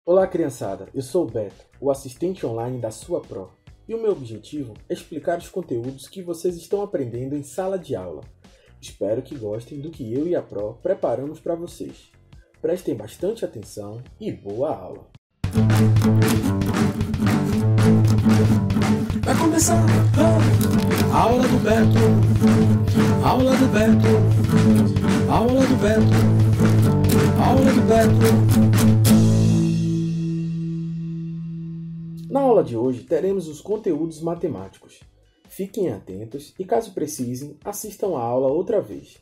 Olá, criançada! Eu sou o Beto, o assistente online da sua Pro, e o meu objetivo é explicar os conteúdos que vocês estão aprendendo em sala de aula. Espero que gostem do que eu e a Pro preparamos para vocês. Prestem bastante atenção e boa aula! Vai começar a aula do Beto, aula do Beto, aula do Beto, aula do Beto. Na aula de hoje teremos os conteúdos matemáticos. Fiquem atentos e, caso precisem, assistam a aula outra vez.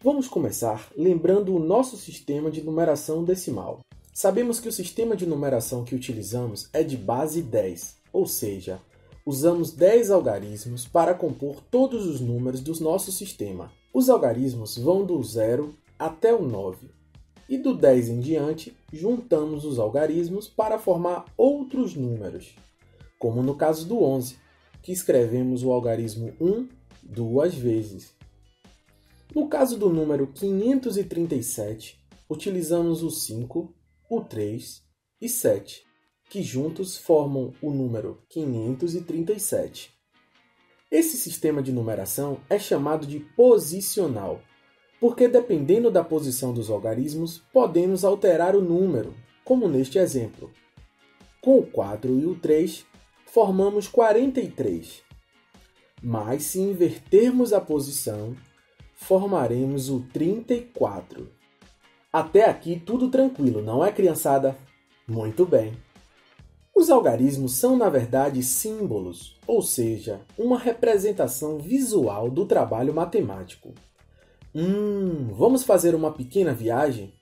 Vamos começar lembrando o nosso sistema de numeração decimal. Sabemos que o sistema de numeração que utilizamos é de base 10, ou seja, usamos 10 algarismos para compor todos os números do nosso sistema. Os algarismos vão do 0 até o 9. E do 10 em diante, juntamos os algarismos para formar outros números, como no caso do 11, que escrevemos o algarismo 1 duas vezes. No caso do número 537, utilizamos o 5, o 3 e 7, que juntos formam o número 537. Esse sistema de numeração é chamado de posicional, porque dependendo da posição dos algarismos, podemos alterar o número, como neste exemplo. Com o 4 e o 3, formamos 43. Mas se invertermos a posição, formaremos o 34. Até aqui tudo tranquilo, não é, criançada? Muito bem! Os algarismos são, na verdade, símbolos, ou seja, uma representação visual do trabalho matemático. Vamos fazer uma pequena viagem?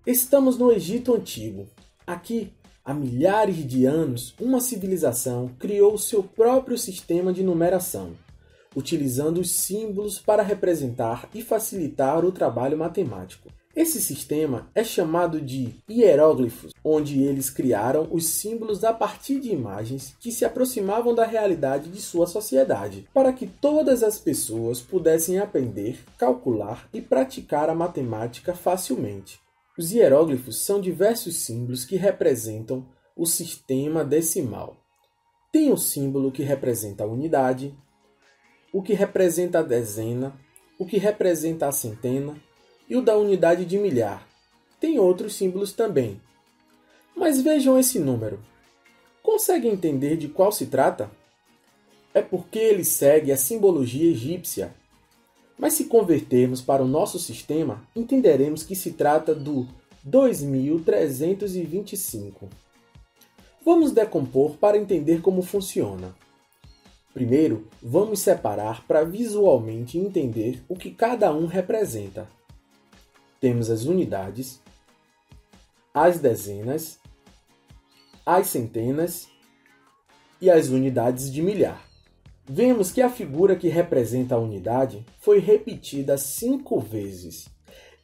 Estamos no Egito Antigo. Aqui, há milhares de anos, uma civilização criou seu próprio sistema de numeração, utilizando os símbolos para representar e facilitar o trabalho matemático. Esse sistema é chamado de hieróglifos, onde eles criaram os símbolos a partir de imagens que se aproximavam da realidade de sua sociedade, para que todas as pessoas pudessem aprender, calcular e praticar a matemática facilmente. Os hieróglifos são diversos símbolos que representam o sistema decimal. Tem o símbolo que representa a unidade, o que representa a dezena, o que representa a centena e o da unidade de milhar. Tem outros símbolos também. Mas vejam esse número. Conseguem entender de qual se trata? É porque ele segue a simbologia egípcia. Mas se convertermos para o nosso sistema, entenderemos que se trata do 2325. Vamos decompor para entender como funciona. Primeiro, vamos separar para visualmente entender o que cada um representa. Temos as unidades, as dezenas, as centenas e as unidades de milhar. Vemos que a figura que representa a unidade foi repetida 5 vezes.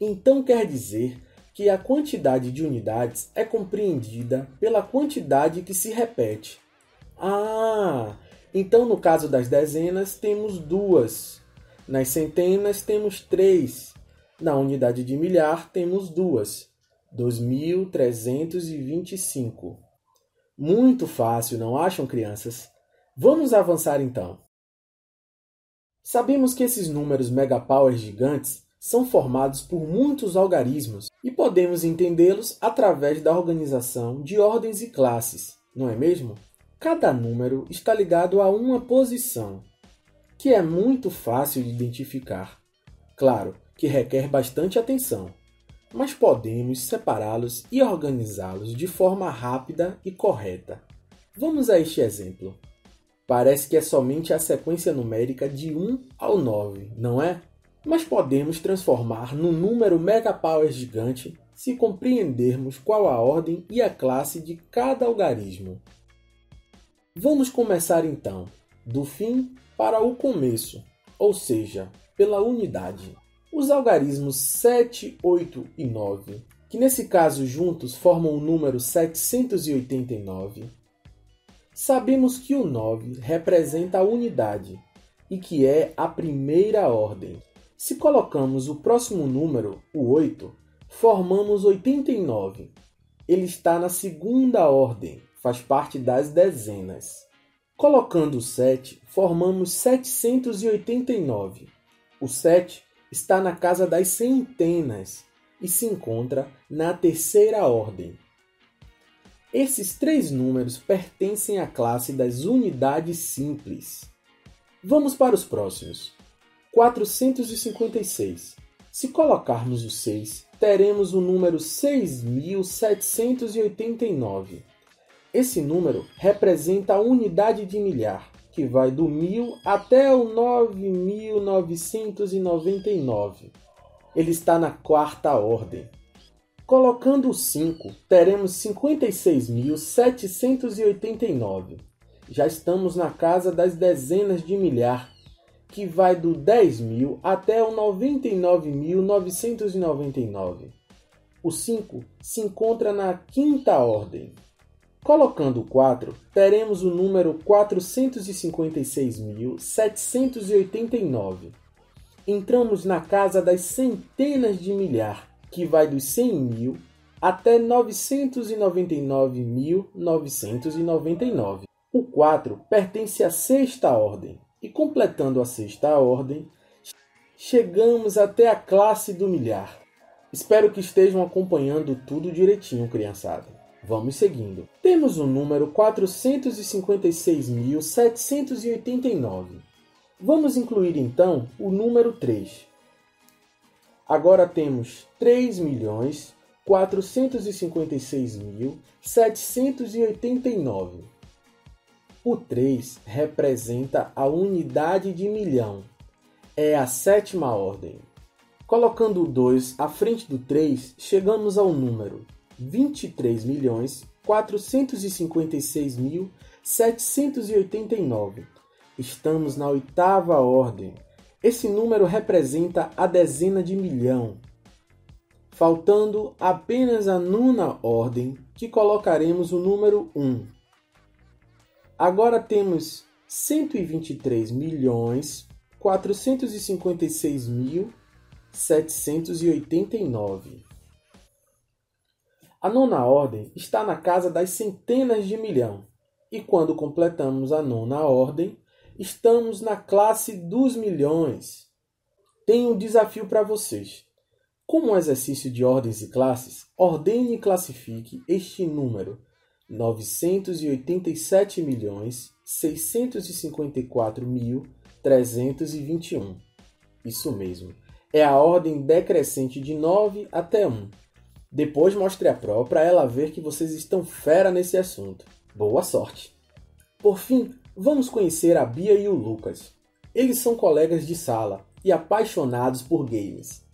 Então quer dizer que a quantidade de unidades é compreendida pela quantidade que se repete. Então no caso das dezenas temos 2, nas centenas temos 3. Na unidade de milhar, temos 2, 2325. Muito fácil, não acham, crianças? Vamos avançar então. Sabemos que esses números megapowers gigantes são formados por muitos algarismos e podemos entendê-los através da organização de ordens e classes, não é mesmo? Cada número está ligado a uma posição, que é muito fácil de identificar. Claro, que requer bastante atenção, mas podemos separá-los e organizá-los de forma rápida e correta. Vamos a este exemplo. Parece que é somente a sequência numérica de 1 ao 9, não é? Mas podemos transformar num número megapower gigante se compreendermos qual a ordem e a classe de cada algarismo. Vamos começar então, do fim para o começo, ou seja, pela unidade. Os algarismos 7, 8 e 9, que nesse caso juntos formam o número 789, sabemos que o 9 representa a unidade e que é a primeira ordem. Se colocamos o próximo número, o 8, formamos 89. Ele está na segunda ordem, faz parte das dezenas. Colocando o 7, formamos 789. O 7 está na casa das centenas e se encontra na terceira ordem. Esses três números pertencem à classe das unidades simples. Vamos para os próximos. 456. Se colocarmos o 6, teremos o número 6.789. Esse número representa a unidade de milhar, que vai do 1000 até o 9.999. Ele está na quarta ordem. Colocando o 5, teremos 56.789. Já estamos na casa das dezenas de milhar, que vai do 10.000 até o 99.999. O 5 se encontra na quinta ordem. Colocando o 4, teremos o número 456.789. Entramos na casa das centenas de milhar, que vai dos 100.000 até 999.999. O 4 pertence à sexta ordem, e completando a sexta ordem, chegamos até a classe do milhar. Espero que estejam acompanhando tudo direitinho, criançada. Vamos seguindo. Temos o número 456.789. Vamos incluir então o número 3. Agora temos 3.456.789. O 3 representa a unidade de milhão. É a sétima ordem. Colocando o 2 à frente do 3, chegamos ao número 23.456.789. Estamos na oitava ordem. Esse número representa a dezena de milhão. Faltando apenas a nona ordem, que colocaremos o número 1. Agora temos 123.456.789. A nona ordem está na casa das centenas de milhão. E quando completamos a nona ordem, estamos na classe dos milhões. Tenho um desafio para vocês. Como um exercício de ordens e classes, ordene e classifique este número 987.654.321. Isso mesmo. É a ordem decrescente de 9 até 1. Depois mostre a prova para ela ver que vocês estão fera nesse assunto. Boa sorte! Por fim, vamos conhecer a Bia e o Lucas. Eles são colegas de sala e apaixonados por games.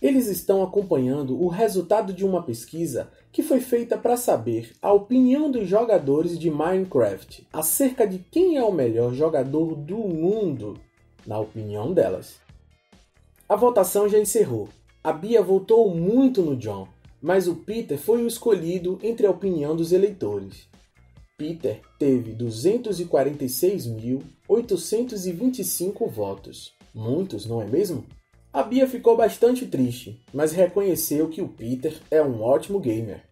Eles estão acompanhando o resultado de uma pesquisa que foi feita para saber a opinião dos jogadores de Minecraft acerca de quem é o melhor jogador do mundo, na opinião delas. A votação já encerrou. A Bia votou muito no John, mas o Peter foi o escolhido entre a opinião dos eleitores. Peter teve 246.825 votos. Muitos, não é mesmo? A Bia ficou bastante triste, mas reconheceu que o Peter é um ótimo gamer.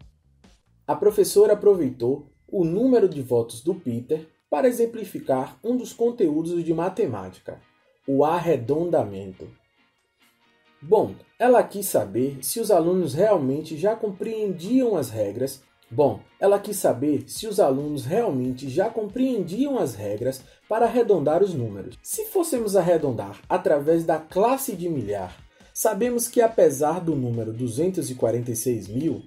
A professora aproveitou o número de votos do Peter para exemplificar um dos conteúdos de matemática, o arredondamento. Bom, ela quis saber se os alunos realmente já compreendiam as regras para arredondar os números. Se fôssemos arredondar através da classe de milhar, sabemos que apesar do número 246.000,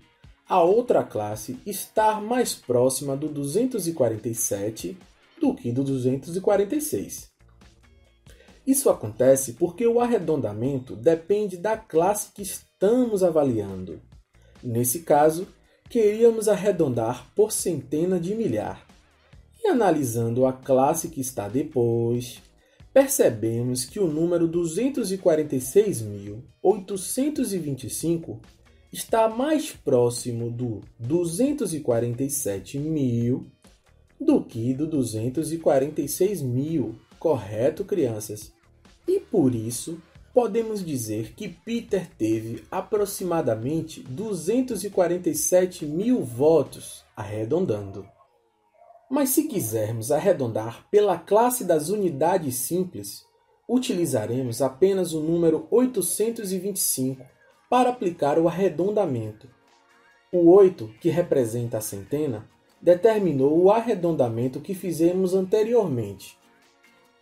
a outra classe está mais próxima do 247 do que do 246. Isso acontece porque o arredondamento depende da classe que estamos avaliando. Nesse caso, queríamos arredondar por centena de milhar. E analisando a classe que está depois, percebemos que o número 246.825 está mais próximo do 247.000 do que do 246.000. Correto, crianças? E por isso, podemos dizer que Peter teve aproximadamente 247 mil votos, arredondando. Mas se quisermos arredondar pela classe das unidades simples, utilizaremos apenas o número 825 para aplicar o arredondamento. O 8, que representa a centena, determinou o arredondamento que fizemos anteriormente,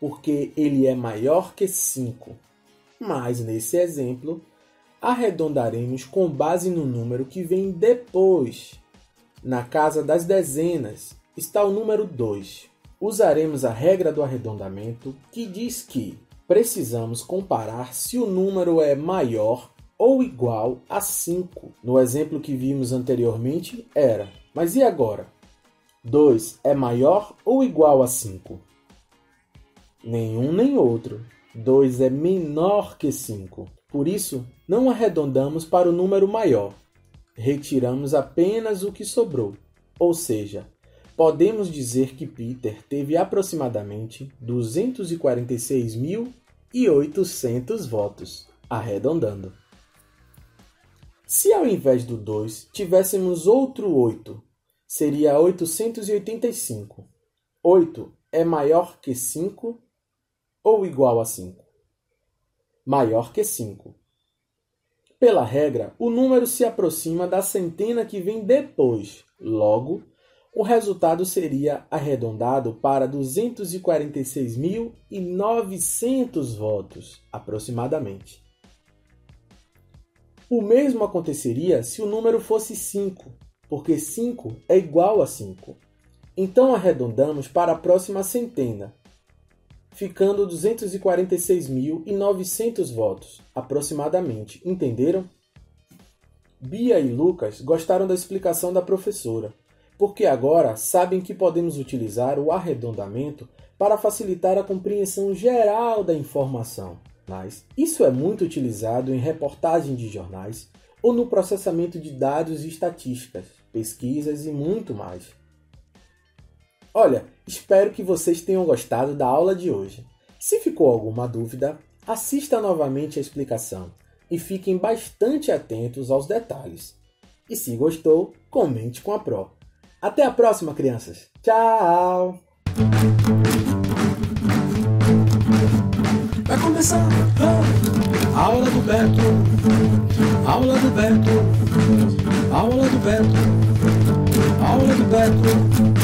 porque ele é maior que 5. Mas, nesse exemplo, arredondaremos com base no número que vem depois. Na casa das dezenas está o número 2. Usaremos a regra do arredondamento, que diz que precisamos comparar se o número é maior ou igual a 5. No exemplo que vimos anteriormente era, mas e agora? 2 é maior ou igual a 5? Nenhum nem outro. 2 é menor que 5. Por isso, não arredondamos para o número maior. Retiramos apenas o que sobrou. Ou seja, podemos dizer que Peter teve aproximadamente 246.800 votos, arredondando. Se ao invés do 2 tivéssemos outro 8, seria 885. 8 é maior que 5 ou igual a 5? Maior que 5. Pela regra, o número se aproxima da centena que vem depois. Logo, o resultado seria arredondado para 246.900 votos, aproximadamente. O mesmo aconteceria se o número fosse 5, porque 5 é igual a 5. Então arredondamos para a próxima centena, ficando 246.900 votos, aproximadamente. Entenderam? Bia e Lucas gostaram da explicação da professora, porque agora sabem que podemos utilizar o arredondamento para facilitar a compreensão geral da informação. Mas isso é muito utilizado em reportagem de jornais ou no processamento de dados e estatísticas, pesquisas e muito mais. Olha, espero que vocês tenham gostado da aula de hoje. Se ficou alguma dúvida, assista novamente a explicação e fiquem bastante atentos aos detalhes. E se gostou, comente com a Pro. Até a próxima, crianças! Tchau! Vai começar a aula do Beto, aula do Beto, aula do Beto, aula do Beto.